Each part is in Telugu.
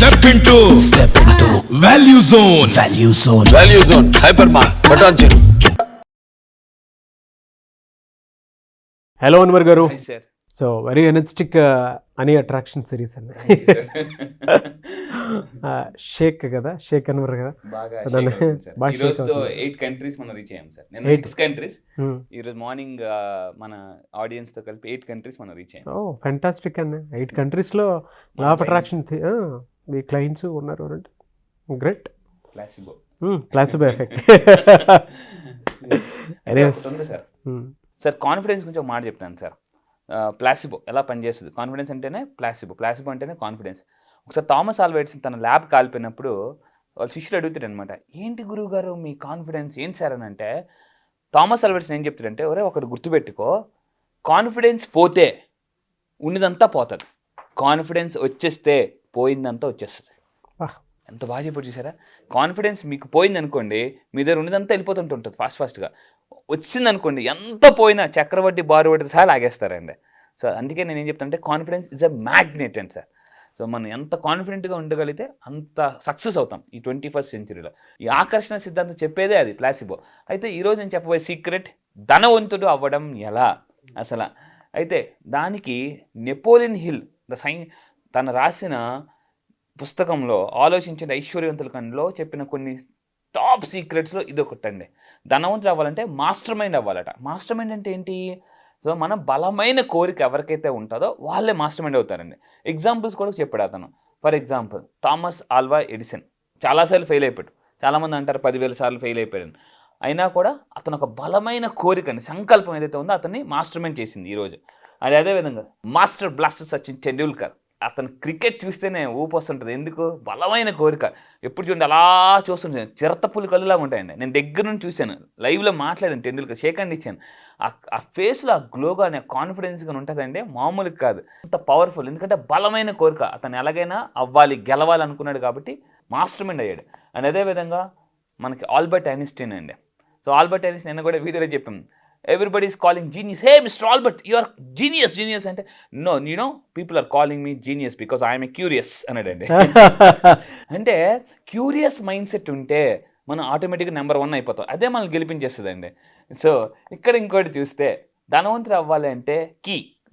Step into value zone hypermart Patanjali. Hello Anwar garu. Hi sir. So very energetic any attraction series and Sheikh కదా షేక్ అన్వర్ కదా బాగా సో షేక్ దాన్ని అవుతుంది సార్. బాగా ఈ షేక్ రోజుతో అవుతుంది 8 కంట్రీస్ మనం రీచ్ అయ్యాం సార్. నిన్న 8 6 కంట్రీస్, ఈ రోజు మార్నింగ్ మన ఆడియన్స్ తో కలిపి 8 కంట్రీస్ మనం రీచ్ అయ్యాం. ఓ ఫెంటాస్టిక్ అండి 8 కంట్రీస్లో law of attraction me clients ఉన్నారు అంటే గ్రేట్ ప్లాసిబో ఎఫెక్ట్ ఉంది సార్. సార్ కాన్ఫిడెన్స్ గురించి ఒక మాట చెప్తాను సార్. ప్లాసిబో ఎలా పనిచేస్తుంది? కాన్ఫిడెన్స్ అంటేనే ప్లాసిబో అంటేనే కాన్ఫిడెన్స్. ఒకసారి థామస్ ఆల్వా ఎడిసన్ తన ల్యాబ్ కాలిపోయినప్పుడు వాళ్ళు శిష్యులు అడుగుతాడు అనమాట, ఏంటి గురువు గారు మీ కాన్ఫిడెన్స్ ఏంటి సార్ అని అంటే, థామస్ ఆల్వా ఎడిసన్ ఏం చెప్తాడంటే, ఒరే ఒకటి గుర్తుపెట్టుకో, కాన్ఫిడెన్స్ పోతే ఉన్నదంతా పోతుంది, కాన్ఫిడెన్స్ వచ్చేస్తే పోయిందంతా వచ్చేస్తుంది. ఎంత బాగా చెప్పారు చూసారా? కాన్ఫిడెన్స్ మీకు పోయింది అనుకోండి, మీ దగ్గర ఉన్నదంతా వెళ్ళిపోతుంటుంటుంది ఫాస్ట్గా. వచ్చింది అనుకోండి, ఎంత పోయినా చక్రవడ్డీ బారువడ్డీ సహా లాగేస్తారండి. సో అందుకే నేను ఏం చెప్తానంటే, కాన్ఫిడెన్స్ ఇస్ అ మ్యాగ్నెట్ అండి సార్. సో మనం ఎంత కాన్ఫిడెంట్గా ఉండగలిగితే అంత సక్సెస్ అవుతాం ఈ 21st సెంచరీలో. ఈ ఆకర్షణ సిద్ధాంతం చెప్పేదే అది, ప్లాసిబో. అయితే ఈరోజు నేను చెప్పబోయే సీక్రెట్, ధనవంతుడు అవ్వడం ఎలా అసలు. అయితే దానికి నెపోలియన్ హిల్ తను రాసిన పుస్తకంలో ఆలోచించిన ఐశ్వర్యవంతుల కన్నా చెప్పిన కొన్ని టాప్ సీక్రెట్స్లో ఇది ఒకటండి. ధనవంతుడు అవ్వాలంటే మాస్టర్ మైండ్ అవ్వాలట. మాస్టర్ మైండ్ అంటే ఏంటి? సో మన బలమైన కోరిక ఎవరికైతే ఉంటుందో వాళ్ళే మాస్టర్ మైండ్ అవుతారండి. ఎగ్జాంపుల్స్ కూడా చెప్పాడు అతను. For example Thomas Alva Edison చాలాసార్లు ఫెయిల్ అయిపోయాడు. చాలామంది అంటారు 10,000 సార్లు ఫెయిల్ అయిపోయాడు. అయినా కూడా అతను ఒక బలమైన కోరికని, సంకల్పం ఏదైతే ఉందో అతన్ని మాస్టర్ మైండ్ చేసింది ఈరోజు. అదేవిధంగా మాస్టర్ బ్లాస్టర్ సచిన్ టెండూల్కర్, అతను క్రికెట్ చూస్తేనే ఊపు వస్తుంటుంది. ఎందుకు? బలమైన కోరిక. ఎప్పుడు చూడండి అలా చూస్తుంటాను, చిరతపులి కళ్ళులాగా ఉంటాయండి. నేను దగ్గర నుంచి చూశాను, లైవ్లో మాట్లాడాను టెండూల్కర్, షేక్ హ్యాండ్ ఇచ్చాను. ఆ ఫేస్లో ఆ గ్లోగా కాన్ఫిడెన్స్గా ఉంటుందండి, మామూలుగా కాదు, అంత పవర్ఫుల్. ఎందుకంటే బలమైన కోరిక, అతను ఎలాగైనా అవ్వాలి, గెలవాలి అనుకున్నాడు కాబట్టి మాస్టర్ మైండ్ అయ్యాడు. అండ్ అదేవిధంగా మనకి ఆల్బర్ట్ ఐన్స్టీన్ అండి. సో ఆల్బర్ట్ ఐన్స్టీన్ నిన్న కూడా వీడియోలో చెప్పాం, everybody is calling genius, hey Mr. Albert you are genius అంటే, no you know people are calling me genius because I am a curious అన్నాడండి. అంటే క్యూరియస్ మైండ్ సెట్ ఉంటే మనం ఆటోమేటిక్గా నెంబర్ 1 అయిపోతాం. అదే మనల్ని గెలిపించేస్తుందండి. సో ఇక్కడ ఇంకోటి చూస్తే, ధనవంతుడు అవ్వాలి అంటే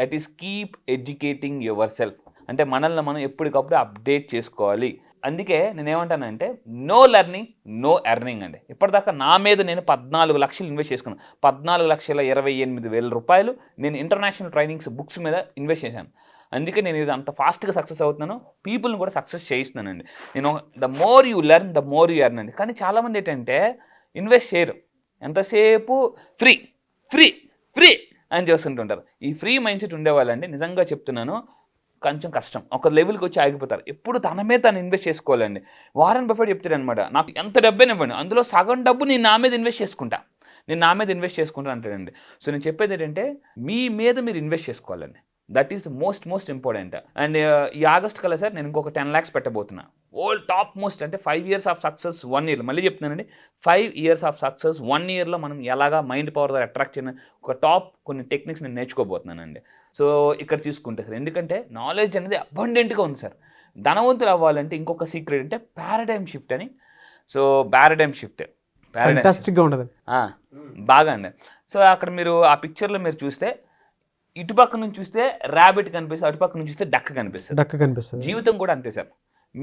that is keep educating your self. అంటే మనల్ని మనం ఎప్పటికప్పుడు అప్డేట్ చేసుకోవాలి. అందుకే నేనేమంటానంటే, నో లెర్నింగ్ నో ఎర్నింగ్ అండి. ఇప్పటిదాకా నా మీద నేను 14 లక్షలు ఇన్వెస్ట్ చేసుకున్నాను. 14,28,000 రూపాయలు నేను ఇంటర్నేషనల్ ట్రైనింగ్స్ బుక్స్ మీద ఇన్వెస్ట్ చేశాను. అందుకే నేను ఇది అంత ఫాస్ట్గా సక్సెస్ అవుతున్నాను, పీపుల్ని కూడా సక్సెస్ చేయిస్తున్నానండి. నేను the more you learn the more you earn అండి. కానీ చాలామంది ఏంటంటే ఇన్వెస్ట్ చేయరు, ఎంతసేపు ఫ్రీ ఫ్రీ ఫ్రీ అని చేస్తుంటుంటారు. ఈ ఫ్రీ మైండ్ సెట్ ఉండేవాళ్ళండి నిజంగా చెప్తున్నాను కొంచెం కష్టం, ఒక లెవెల్కి వచ్చి ఆగిపోతారు. ఎప్పుడు తన మీద తను ఇన్వెస్ట్ చేసుకోవాలండి. వారెన్ బఫెట్ చెప్తాడు అనమాట, నాకు ఎంత డబ్బైనా ఇవ్వండి, అందులో సగం డబ్బు నేను నా మీద ఇన్వెస్ట్ చేసుకుంటా అంటాడండి. సో నేను చెప్పేది ఏంటంటే, మీ మీద మీరు ఇన్వెస్ట్ చేసుకోవాలండి. That is the most important. And ఈ ఆగస్ట్ కల్లా సార్ నేను ఇంకొక 10 lakhs పెట్టబోతున్నా. టాప్ మోస్ట్ అంటే 5 years ఆఫ్ సక్సెస్ 1 year. మళ్ళీ చెప్తున్నానండి, 5 years ఆఫ్ సక్సెస్ 1 yearలో మనం ఎలాగా మైండ్ పవర్ ద్వారా అట్రాక్ట్ చేయని ఒక టాప్ కొన్ని టెక్నిక్స్ నేను నేర్చుకోబోతున్నానండి. సో ఇక్కడ చూసుకుంటే సార్, ఎందుకంటే నాలెడ్జ్ అనేది అబండెంట్గా ఉంది సార్. ధనవంతులు అవ్వాలంటే ఇంకొక సీక్రెట్ అంటే పారాడైమ్ షిఫ్ట్ అని. సో పారాడైమ్ షిఫ్ట్ ఫ్యాంటాస్టిక్గా ఉంటుంది బాగా అండి. సో అక్కడ మీరు ఆ పిక్చర్లో మీరు చూస్తే, ఇటుపక్క నుంచి చూస్తే ర్యాబిట్ కనిపిస్తుంది, అటుపక్క నుంచి చూస్తే డక్ కనిపిస్తుంది. జీవితం కూడా అంతే సార్.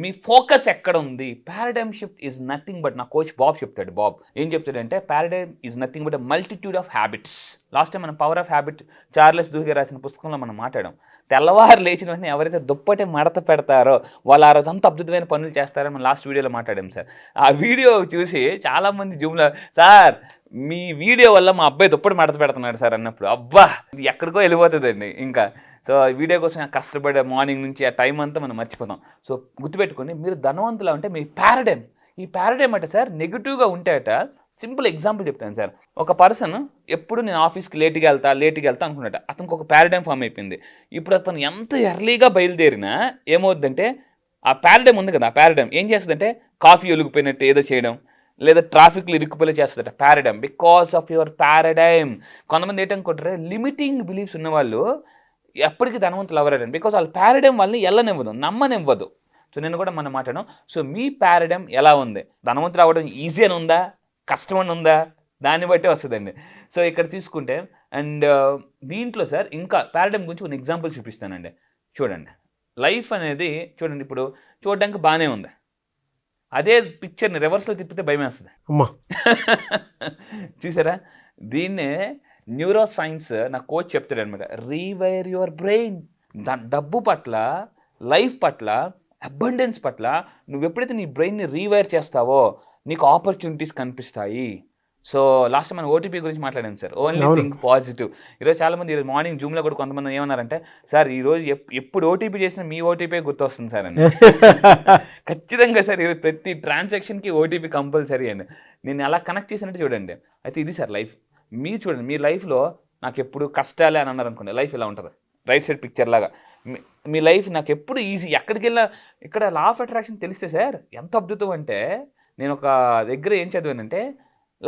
మీ ఫోకస్ ఎక్కడ ఉంది? Paradigm shift is nothing but, నా కోచ్ బాబ్ చెప్తాడు. బాబ్ ఏం చెప్తాడంటే, paradigm is nothing but multitude of habits. Last time మనం power of habit Charles Duhigg రాసిన పుస్తకంలో మనం మాట్లాడాం. తెల్లవారు లేచిన వెంటనే ఎవరైతే దుప్పటి మడత పెడతారో వాళ్ళు ఆ రోజు అంత అద్భుతమైన పనులు చేస్తారో మనం లాస్ట్ వీడియోలో మాట్లాడాం సార్. ఆ వీడియో చూసి చాలామంది జూమ్లో, సార్ మీ వీడియో వల్ల మా అబ్బాయి దుప్పటి మడత పెడుతున్నాడు సార్ అన్నప్పుడు, అబ్బా ఇది ఎక్కడికో వెళ్ళిపోతుందండి. ఇంకా సో వీడియో కోసం కష్టపడే మార్నింగ్ నుంచి ఆ టైం అంతా మనం మర్చిపోతాం. సో గుర్తుపెట్టుకోండి, మీరు ధనవంతులు అంటే మీ పారాడైమ్, ఈ పారాడైమ్ అంటే సార్ నెగిటివ్గా ఉంటే అట, సింపుల్ ఎగ్జాంపుల్ చెప్తాను సార్. ఒక పర్సన్ ఎప్పుడు నేను ఆఫీస్కి లేట్గా వెళ్తా అనుకున్నట్ట, అతనికి ఒక పారాడైమ్ ఫామ్ అయిపోయింది. ఇప్పుడు అతను ఎంత ఎర్లీగా బయలుదేరినా ఏమవుద్దంటే, ఆ పారాడైమ్ ఉంది కదా, ఆ పారాడైమ్ ఏం చేస్తుందంటే కాఫీ ఒలిగిపోయినట్టు ఏదో చేయడం, లేదా ట్రాఫిక్లో ఇరుక్కుపోలే చేస్తుందట paradigm. Because of your paradigm. కొంతమంది ఏంటనుకుంటారు, లిమిటింగ్ బిలీఫ్స్ ఉన్నవాళ్ళు ఎప్పటికీ ధనవంతులు అవ్వరండి. బికాస్ వాళ్ళ పారాడైమ్ వాళ్ళని ఎల్లనివ్వదు, నమ్మనివ్వదు. సో నేను కూడా మనం మాట్లాడాను. సో మీ పారాడైమ్ ఎలా ఉంది? ధనవంతుడు అవ్వడం ఈజీ అని ఉందా, కష్టం అని ఉందా? దాన్ని బట్టి వస్తుందండి. సో ఇక్కడ తీసుకుంటే అండ్ దీంట్లో సార్ ఇంకా పారాడైమ్ గురించి కొన్ని ఎగ్జాంపుల్స్ చూపిస్తానండి. చూడండి, లైఫ్ అనేది చూడండి, ఇప్పుడు చూడడానికి బాగానే ఉంది, అదే పిక్చర్ని రివర్స్లో తిప్పితే భయం వేస్తుంది. అమ్మా చూసారా? దీన్నే న్యూరో సైన్స్ నా కోచ్ చెప్తాడు అనమాట, రీవైర్ యువర్ బ్రెయిన్. డబ్బు పట్ల, లైఫ్ పట్ల, అబండెన్స్ పట్ల నువ్వు ఎప్పుడైతే నీ బ్రెయిన్ని రీవైర్ చేస్తావో నీకు ఆపర్చునిటీస్ కనిపిస్తాయి. సో లాస్ట్ మనం ఓటీపీ గురించి మాట్లాడాం సార్, ఓన్లీ థింక్ పాజిటివ్. ఈరోజు చాలామంది ఈరోజు మార్నింగ్ జూమ్లో కూడా కొంతమంది ఏమన్నారంటే, సార్ ఈరోజు ఎప్పుడు ఓటీపీ చేసినా మీ ఓటీపీ గుర్తొస్తుంది సార్ అని. ఖచ్చితంగా సార్, ఈరోజు ప్రతి ట్రాన్సాక్షన్కి ఓటీపీ కంపల్సరీ అండి. నేను అలా కనెక్ట్ చేసినట్టు చూడండి. అయితే ఇది సార్ లైఫ్. మీరు చూడండి, మీ లైఫ్లో నాకు ఎప్పుడు కష్టాలే అని అన్నారు అనుకోండి, లైఫ్ ఇలా ఉంటుంది, రైట్ సైడ్ పిక్చర్ లాగా. మీ లైఫ్ నాకు ఎప్పుడు ఈజీ, ఎక్కడికి వెళ్ళా ఇక్కడ లా ఆఫ్ అట్రాక్షన్ తెలిస్తే సార్ ఎంత అద్భుతం అంటే, నేను ఒక దగ్గర ఏం చదివానంటే,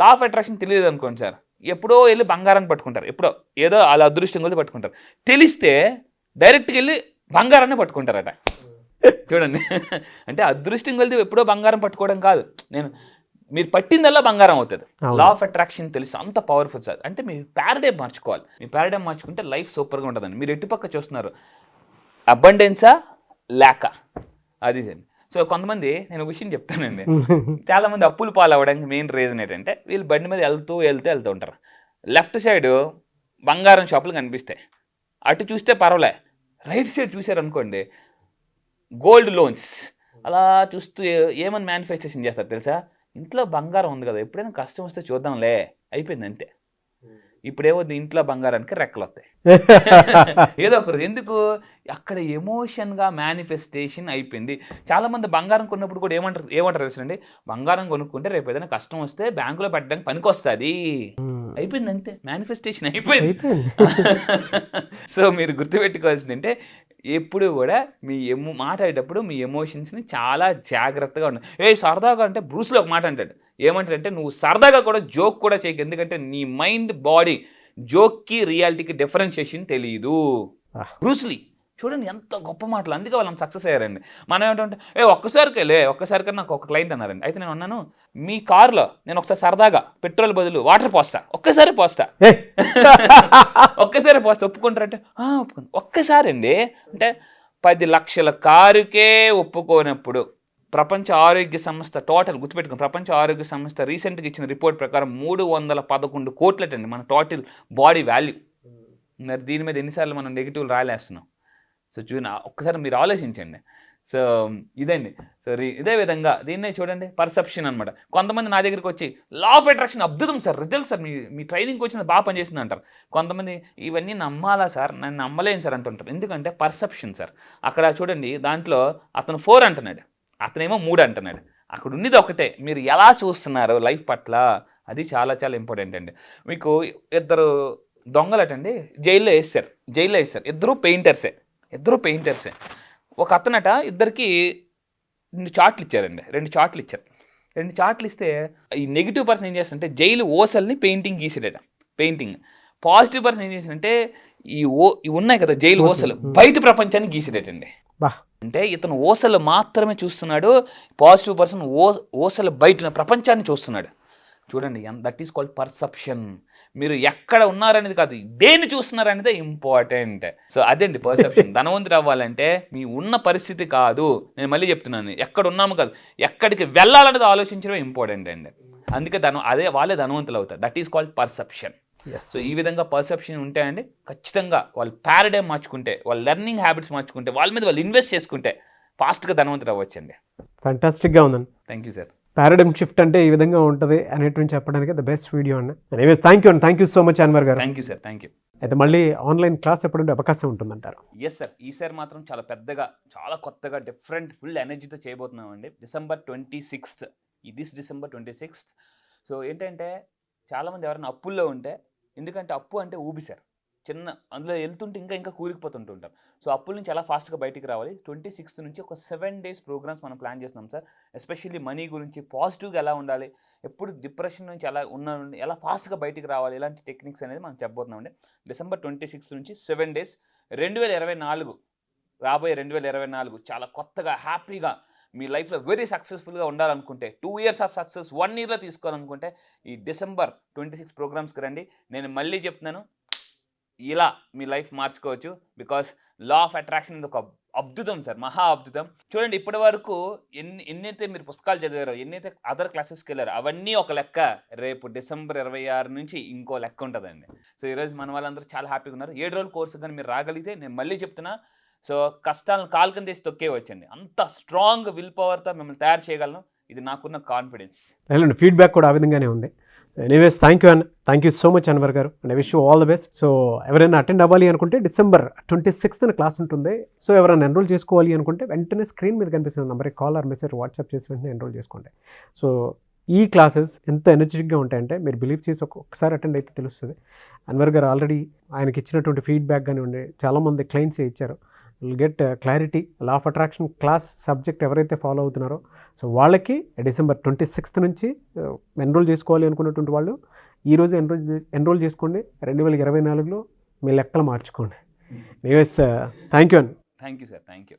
లా ఆఫ్ అట్రాక్షన్ తెలియదు అనుకోండి సార్, ఎప్పుడో వెళ్ళి బంగారాన్ని పట్టుకుంటారు, ఎప్పుడో ఏదో అలా అదృష్టం కొద్ది పట్టుకుంటారు. తెలిస్తే డైరెక్ట్గా వెళ్ళి బంగారాన్ని పట్టుకుంటారట. చూడండి, అంటే అదృష్టం కొద్ది ఎప్పుడో బంగారం పట్టుకోవడం కాదు, మీరు పట్టిందల్లా బంగారం అవుతుంది. లా ఆఫ్ అట్రాక్షన్ తెలుసు, అంత పవర్ఫుల్ సార్. అంటే మీ పారాడైమ్ మార్చుకోవాలి. మీ పారాడైమ్ మార్చుకుంటే లైఫ్ సూపర్గా ఉంటుందండి. మీరు ఎటుపక్క చూస్తున్నారు, అబండెన్సా లేక, అది. సో కొంతమంది, నేను ఒక విషయం చెప్తానండి, చాలామంది అప్పులు పాలు అవ్వడానికి మెయిన్ రీజన్ ఏంటంటే, వీళ్ళు బండి మీద వెళ్తూ ఉంటారు. లెఫ్ట్ సైడ్ బంగారం షాపులు కనిపిస్తాయి, అటు చూస్తే పర్వాలే. రైట్ సైడ్ చూసారనుకోండి గోల్డ్ లోన్స్. అలా చూస్తూ ఏమని మేనిఫెస్టేషన్ చేస్తారు తెలుసా? ఇంట్లో బంగారం ఉంది కదా, ఎప్పుడైనా కష్టం వస్తే చూద్దాంలే, అయిపోయింది అంతే. ఇప్పుడేమో ఇంట్లో బంగారానికి రెక్కలు వస్తాయి ఏదో ఒకరు. ఎందుకు? అక్కడ ఎమోషన్గా మేనిఫెస్టేషన్ అయిపోయింది. చాలామంది బంగారం కొన్నప్పుడు కూడా ఏమంటారు తెలుసండి, బంగారం కొనుక్కుంటే రేపు ఏదైనా కష్టం వస్తే బ్యాంకులో పెట్టడానికి పనికి వస్తుంది, అయిపోయింది అంతే, మేనిఫెస్టేషన్ అయిపోయింది. సో మీరు గుర్తుపెట్టుకోవాల్సింది అంటే, ఎప్పుడు కూడా మీ మాట్లాడేటప్పుడు మీ ఎమోషన్స్ని చాలా జాగ్రత్తగా ఉండాలి. సరదాగా అంటే బ్రూస్లో ఒక మాట అంటాడు, ఏమంటాడంటే, నువ్వు సరదాగా కూడా జోక్ కూడా చేయకు, ఎందుకంటే నీ మైండ్ బాడీ జోక్కి రియాలిటీకి డిఫరెన్షియేషన్ తెలియదు. బ్రూస్లీ చూడండి ఎంత గొప్ప మాటలు, అందుకే వాళ్ళని సక్సెస్ అయ్యారండి. మనం ఏమిటంటే, ఒక్కసారికన్నా నాకు ఒక క్లయింట్ అన్నారండి. అయితే నేను అన్నాను, మీ కార్లో నేను ఒకసారి సరదాగా పెట్రోల్ బదులు వాటర్ పోస్తా, ఒక్కసారి పోస్తా ఒప్పుకుంటారంటే ఒప్పుకుంటా. ఒక్కసారి అండి, అంటే 10 లక్షల కారుకే ఒప్పుకోనప్పుడు ప్రపంచ ఆరోగ్య సంస్థ టోటల్ గుర్తుపెట్టుకుని, ప్రపంచ ఆరోగ్య సంస్థ రీసెంట్గా ఇచ్చిన రిపోర్ట్ ప్రకారం 311 కోట్లటండి మన టోటల్ బాడీ వాల్యూ. మరి దీని మీద ఎన్నిసార్లు మనం నెగిటివ్లు రాలేస్తున్నాం? సో ఒక్కసారి మీరు ఆలోచించండి. సో ఇదండి. సో ఇదే విధంగా దీన్నే చూడండి, పర్సెప్షన్ అనమాట. కొంతమంది నా దగ్గరికి వచ్చి లా ఆఫ్ అట్రాక్షన్ అద్భుతం సార్, రిజల్ట్ సార్, మీ ట్రైనింగ్కి వచ్చిన బాగా పనిచేస్తుంది అంటారు. కొంతమంది ఇవన్నీ నమ్మాలా సార్, నేను నమ్మలేను సార్ అంటుంటారు. ఎందుకంటే పర్సెప్షన్ సార్. అక్కడ చూడండి, దాంట్లో అతను 4 అంటున్నాడు, అతనేమో 3 అంటున్నాడు. అక్కడ ఉన్నది ఒకటే, మీరు ఎలా చూస్తున్నారు లైఫ్ పట్ల, అది చాలా చాలా ఇంపార్టెంట్ అండి. మీకు 2 దొంగలటండి జైల్లో వేస్తారు. ఇద్దరు పెయింటర్సే. ఒక అతనట ఇద్దరికి 2 చార్ట్లు ఇచ్చారండి. 2 చార్ట్లు ఇస్తే ఈ నెగిటివ్ పర్సన్ ఏం చేస్తారంటే జైలు ఓసల్ని పెయింటింగ్ గీసాడట. పాజిటివ్ పర్సన్ ఏం చేస్తారంటే ఇవి ఉన్నాయి కదా జైలు ఓసలు, బయట ప్రపంచాన్ని గీసాడటండి. అంటే ఇతను ఓసలు మాత్రమే చూస్తున్నాడు, పాజిటివ్ పర్సన్ ఓసలు బయట ప్రపంచాన్ని చూస్తున్నాడు. చూడండి, దట్ ఈస్ కాల్డ్ పర్సెప్షన్. మీరు ఎక్కడ ఉన్నారనేది కాదు, దేన్ని చూస్తున్నారనేదే ఇంపార్టెంట్. సో అదేండి పర్సెప్షన్. ధనవంతుడు అవ్వాలంటే మీ ఉన్న పరిస్థితి కాదు, నేను మళ్ళీ చెప్తున్నాను, ఎక్కడ ఉన్నాము కాదు, ఎక్కడికి వెళ్ళాలనేది ఆలోచించడం ఇంపార్టెంట్ అండి. అందుకే వాళ్ళే ధనవంతులు అవుతారు. That is called perception. So ఈ విధంగా పర్సెప్షన్ ఉంటాయండి. ఖచ్చితంగా వాళ్ళు పారాడైమ్ మార్చుకుంటే, వాళ్ళ లెర్నింగ్ హ్యాబిట్స్ మార్చుకుంటే, వాళ్ళ మీద వాళ్ళు ఇన్వెస్ట్ చేసుకుంటే ఫాస్ట్గా ధనవంతుడు అవ్వచ్చండి. ఫ్యాంటాస్టిక్గా ఉందండి. Thank you sir. Paradigm shift అంటే ఈ విధంగా ఉంటుంది అనేటువంటి చెప్పడానికి ద బెస్ట్ వీడియో అండి. Anyways thank you so much Anwar గారు. Thank you sir. Thank you. అయితే మళ్ళీ ఆన్లైన్ క్లాస్ ఎప్పుడంటే అవకాశం ఉంటుందంటారు? ఎస్ సార్, ఈసారి మాత్రం చాలా పెద్దగా, చాలా కొత్తగా, డిఫరెంట్, ఫుల్ ఎనర్జీతో చేయబోతున్నామండి. December 26th, December 26th. So ఏంటంటే చాలామంది ఎవరైనా అప్పుల్లో ఉంటే, ఎందుకంటే అప్పు అంటే ఊబి సార్, చిన్న అందులో వెళ్తుంటే ఇంకా కూరికిపోతుంటారు. సో అప్పుల నుంచి ఎలా ఫాస్ట్గా బయటికి రావాలి, 26th నుంచి ఒక 7 days ప్రోగ్రామ్స్ మనం ప్లాన్ చేస్తున్నాం సార్. ఎస్పెషల్లీ మనీ గురించి, పాజిటివ్గా ఎలా ఉండాలి, ఎప్పుడు డిప్రెషన్ నుంచి ఎలా ఫాస్ట్గా బయటికి రావాలి, ఇలాంటి టెక్నిక్స్ అనేది మనం చెప్పబోతున్నామండి. December 26th నుంచి 7 days, 2024 రాబోయే 2024 చాలా కొత్తగా హ్యాపీగా మీ లైఫ్లో వెరీ సక్సెస్ఫుల్గా ఉండాలనుకుంటే 2 years ఆఫ్ సక్సెస్ 1 yearలో తీసుకోవాలనుకుంటే ఈ December 26 ప్రోగ్రామ్స్కి రండి. నేను మళ్ళీ చెప్తున్నాను, ఇలా మీ లైఫ్ మార్చుకోవచ్చు. బికాస్ లా ఆఫ్ అట్రాక్షన్ ఇది ఒక అద్భుతం సార్, మహా అద్భుతం. చూడండి, ఇప్పటి వరకు ఎన్నైతే మీరు పుస్తకాలు చదివారో, ఎన్నైతే అదర్ క్లాసెస్కి వెళ్ళారో అవన్నీ ఒక లెక్క. రేపు December 26 నుంచి ఇంకో లెక్క ఉంటుందండి. సో ఈరోజు మన వాళ్ళందరూ చాలా హ్యాపీగా ఉన్నారు. 7 రోజుల కోర్సు కానీ మీరు రాగలిగితే, నేను మళ్ళీ చెప్తున్నా, సో కష్టాలను కాలు కింద తీసి తొక్కే వచ్చండి. అంత స్ట్రాంగ్ విల్ పవర్తో మిమ్మల్ని తయారు చేయగలను. ఇది నాకున్న కాన్ఫిడెన్స్. ఫీడ్బ్యాక్ కూడా ఆ విధంగానే ఉంది. Anyways thank you so much Anwar గారు, and I wish you all the best. So ఎవరైనా అటెండ్ అవ్వాలి అనుకుంటే December 26th క్లాస్ ఉంటుంది. సో ఎవరైనా ఎన్రోల్ చేసుకోవాలి అనుకుంటే వెంటనే స్క్రీన్ మీద కనిపిస్తున్న నెంబర్కి కాల్ ఆర్ మెసేజ్ వాట్సాప్ చేసి వెంటనే ఎన్రోల్ చేసుకోండి. సో ఈ క్లాసెస్ ఎంత ఎనర్జెటిక్గా ఉంటాయంటే మీరు బిలీవ్ చేసి ఒకసారి అటెండ్ అయితే తెలుస్తుంది. అన్వర్ గారు ఆల్రెడీ ఆయనకి ఇచ్చినటువంటి ఫీడ్బ్యాక్ కానివ్వండి, చాలామంది క్లయింట్స్ ఇచ్చారు. Will get clarity. Law of attraction class subject ఎవరైతే ఫాలో అవుతున్నారో సో వాళ్ళకి December 26th నుంచి ఎన్రోల్ చేసుకోవాలి అనుకున్నటువంటి వాళ్ళు ఈరోజు ఎన్రోల్ చేసుకోండి. 2024లో మీ లెక్కలు మార్చుకోండి. Anyways thank you sir, thank you.